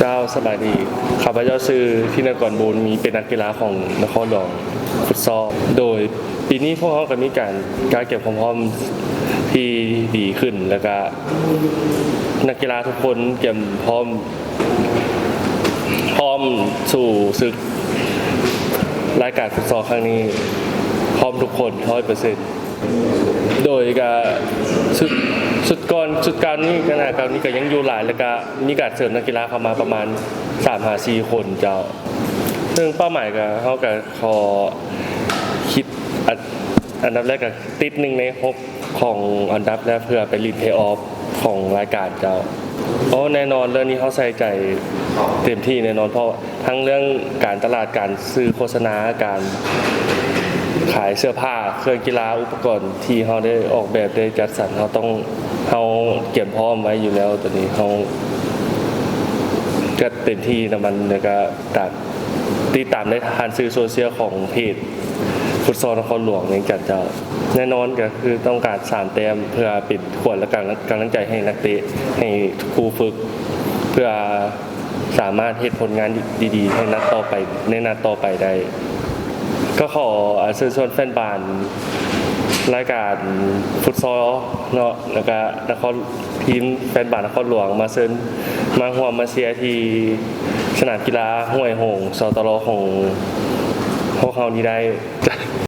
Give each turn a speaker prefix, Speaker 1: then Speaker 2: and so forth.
Speaker 1: เจ้าสบายดีข้าพเจ้าชื่อที่นกรบุญมีเป็นนักกีฬาของนครหลวงฟุตซอลโดยปีนี้พวกเขาก็มีการเก็บความพร้อมที่ดีขึ้นแล้วก็นักกีฬาทุกคนเก็บพร้อมสู่ศึกรายการฟุตซอลครั้งนี้พร้อมทุกคน 100%โดยการสุดการนี้ขณะการนี้ก็ยังอยู่หลายแล้วก็มีการเสริมนักกีฬาเข้ามาประมาณ 3-4 คนเจ้าซึ่งเป้าหมายก็เขาก็ขอคิดอันดับแรกก็ติด1 ใน 6ของอันดับแรกเพื่อไปลีดเพย์ออฟของรายการเจ้าแน่นอนเรื่องนี้เขาใส่ใจเต็มที่แน่นอนเพราะทั้งเรื่องการตลาดการซื้อโฆษณาการขายเสื้อผ้าเครื่องกีฬาอุปกรณ์ที่เขาได้ออกแบบได้จัดสรรเขาเก็บพร้อมไว้อยู่แล้วตัวนี้เขาก็เต็มที่นะมันแล้วก็ติดตามได้ทางสื่อโซเชียลของเพจฟุตซอลนครหลวงในจัดเจ้าแน่นอนก็คือต้องการ3 แต้มเพื่อปิดขวดและกำลังใจให้นักเตะให้ครูฝึกเพื่อสามารถเฮ็ดผลงานดีๆให้นัดต่อไปได้ก็ขอเชิญชวนแฟนบอลรายการฟุตซอลเนาะแล้วก็ทีมแฟนบอลนครหลวงมาร่วมมาเชียร์ที่สนามกีฬาห้วยโหงสตรของพวกเขานี้ได้